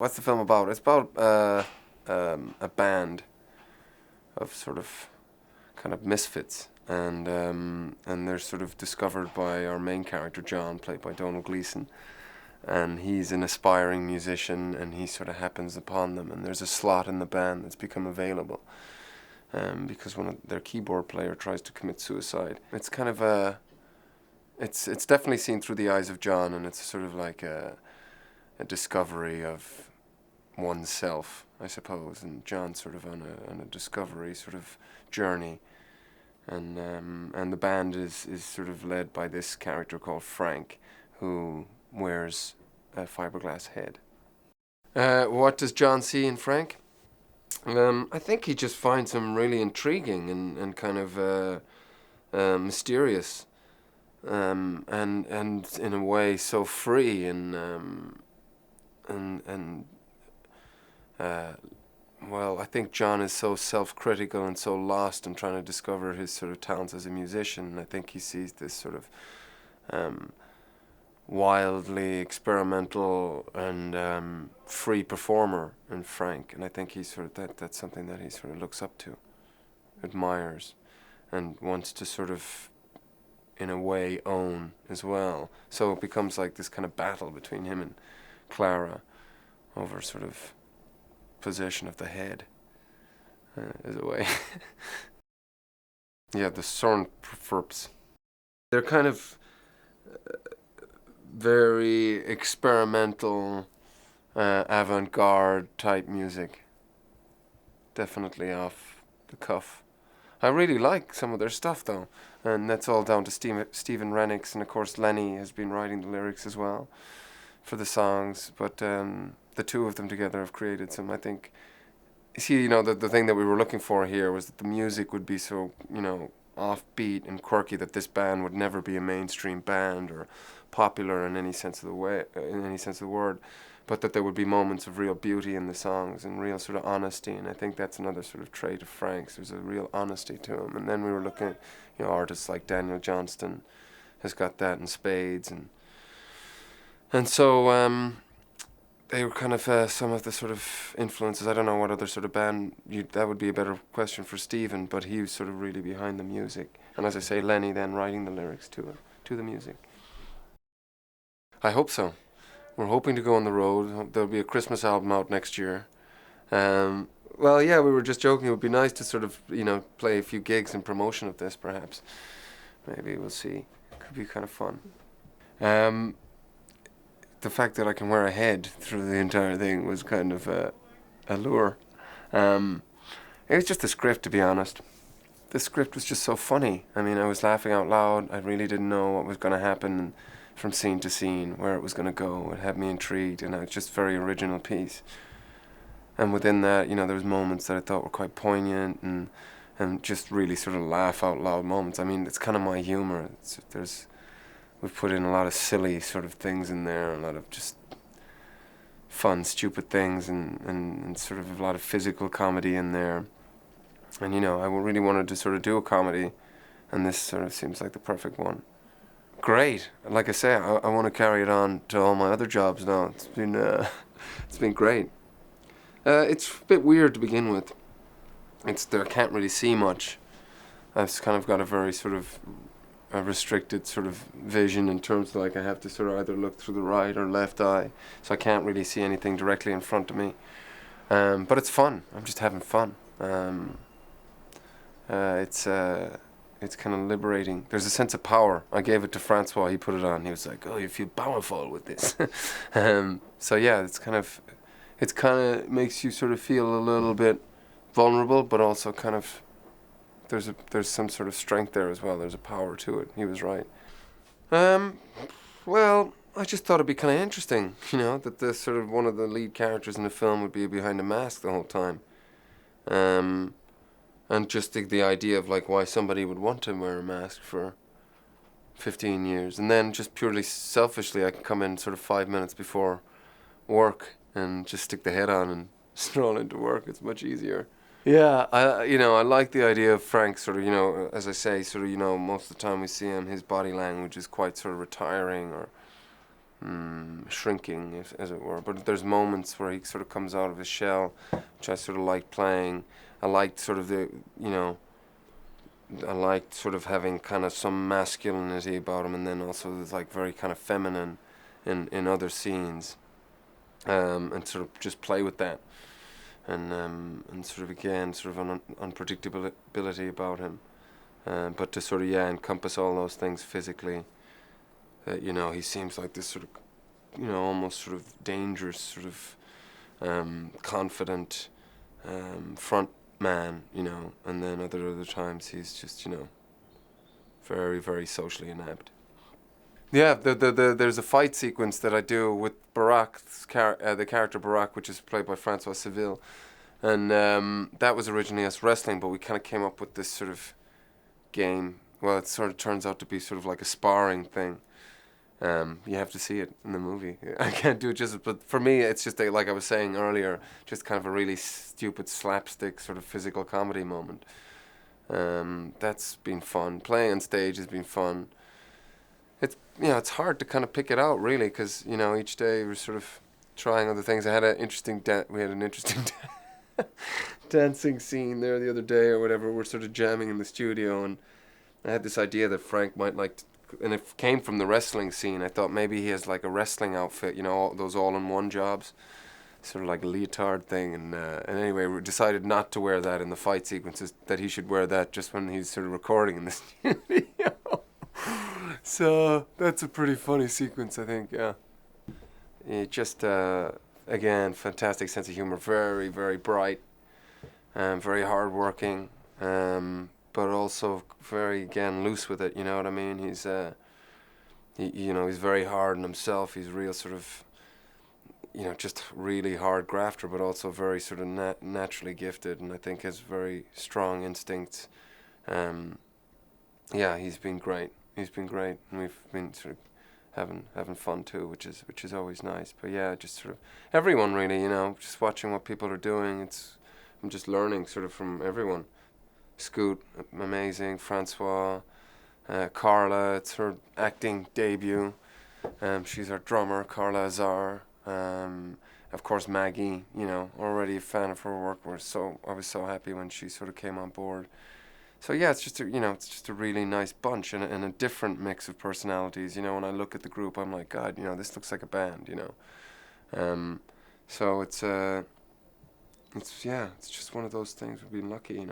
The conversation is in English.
what's the film about? It's about a band of sort of kind of misfits, and they're sort of discovered by our main character John, played by Domhall Gleeson, and he's an aspiring musician, and he sort of happens upon them, and there's a slot in the band that's become available because one of their keyboard player tries to commit suicide. It's kind of it's definitely seen through the eyes of John, and it's sort of like a discovery of oneself, I suppose, and John's sort of on a discovery sort of journey, and the band is sort of led by this character called Frank, who wears a fiberglass head. What does John see in Frank? I think he just finds him really intriguing and kind of mysterious, and in a way so free and well, I think John is so self-critical and so lost in trying to discover his sort of talents as a musician. I think he sees this sort of wildly experimental and free performer in Frank, and I think he's sort of that's something that he sort of looks up to, admires, and wants to sort of, in a way, own as well. So it becomes like this kind of battle between him and Clara over sort of possession of the head, as a way. Yeah, the Sornfurps. They're kind of very experimental, avant-garde type music. Definitely off the cuff. I really like some of their stuff though, and that's all down to Stephen Rennicks, and of course Lenny has been writing the lyrics as well for the songs, but the two of them together have created some, I think. See, you know, the thing that we were looking for here was that the music would be so, you know, offbeat and quirky that this band would never be a mainstream band or popular in any sense of the word, but that there would be moments of real beauty in the songs and real sort of honesty, and I think that's another sort of trait of Frank's. There's a real honesty to him. And then we were looking at, you know, artists like Daniel Johnston has got that in spades, and so they were kind of some of the sort of influences. I don't know what other sort of band, that would be a better question for Stephen, but he was sort of really behind the music. And as I say, Lenny then writing the lyrics to the music. I hope so. We're hoping to go on the road. There'll be a Christmas album out next year. Well, yeah, we were just joking. It would be nice to sort of, you know, play a few gigs in promotion of this, perhaps. Maybe we'll see. Could be kind of fun. The fact that I can wear a head through the entire thing was kind of a lure. It was just the script, to be honest. The script was just so funny. I mean, I was laughing out loud. I really didn't know what was going to happen from scene to scene, where it was going to go. It had me intrigued, and it was just a very original piece. And within that, you know, there was moments that I thought were quite poignant and just really sort of laugh out loud moments. I mean, it's kind of my humor. We've put in a lot of silly sort of things in there, a lot of just fun, stupid things, and sort of a lot of physical comedy in there. And, you know, I really wanted to sort of do a comedy, and this sort of seems like the perfect one. Great. Like I say, I want to carry it on to all my other jobs now. It's been great. It's a bit weird to begin with. I can't really see much. I've kind of got a very sort of a restricted sort of vision in terms of, like, I have to sort of either look through the right or left eye, so I can't really see anything directly in front of me. But it's fun. I'm just having fun. It's kind of liberating. There's a sense of power. I gave it to Francois. He put it on. He was like, "Oh, you feel powerful with this." So yeah, it kind of makes you sort of feel a little bit vulnerable, but also kind of there's some sort of strength there as well. There's a power to it. He was right. Well, I just thought it'd be kind of interesting, you know, that the sort of one of the lead characters in the film would be behind a mask the whole time. And just the idea of, like, why somebody would want to wear a mask for 15 years. And then just purely selfishly, I can come in sort of 5 minutes before work and just stick the head on and stroll into work. It's much easier. Yeah, I like the idea of Frank sort of, you know, as I say, sort of, you know, most of the time we see him, his body language is quite sort of retiring or shrinking, as it were. But there's moments where he sort of comes out of his shell, which I sort of like playing. I liked sort of I liked sort of having kind of some masculinity about him, and then also there's like very kind of feminine in other scenes, and sort of just play with that, and sort of again sort of an unpredictability about him, but to sort of encompass all those things physically. He seems like this sort of almost sort of dangerous sort of confident front man, and then other times he's just very, very socially inept. Yeah, there's a fight sequence that I do with Barack's the character Barack, which is played by Francois Civil, and that was originally us wrestling, but we kind of came up with this sort of game. Well, it sort of turns out to be sort of like a sparring thing. You have to see it in the movie. I can't do it justice, but for me, it's just like I was saying earlier, just kind of a really stupid slapstick sort of physical comedy moment. That's been fun. Playing on stage has been fun. It's hard to kind of pick it out really, because each day we're sort of trying other things. We had an interesting dancing scene there the other day or whatever. We're sort of jamming in the studio, and I had this idea that Frank might like to, and it came from the wrestling scene. I thought maybe he has like a wrestling outfit, those all-in-one jobs, sort of like a leotard thing. And anyway, we decided not to wear that in the fight sequences, that he should wear that just when he's sort of recording in the studio. So that's a pretty funny sequence, I think, yeah. Just, again, fantastic sense of humor, very, very bright, very hardworking, but also very, again, loose with it, you know what I mean? He's he's very hard on himself. He's real sort of, just really hard grafter, but also very sort of naturally gifted, and I think has very strong instincts. He's been great. He's been great, and we've been sort of having fun too, which is always nice. But yeah, just sort of everyone really, just watching what people are doing. I'm just learning sort of from everyone. Scoot, amazing. Francois, Carla, it's her acting debut. She's our drummer, Carla Azar. Of course, Maggie, already a fan of her work. I was so happy when she sort of came on board. So yeah, it's just a really nice bunch, and a different mix of personalities. When I look at the group, I'm like, God, this looks like a band. So it's just one of those things. We've been lucky,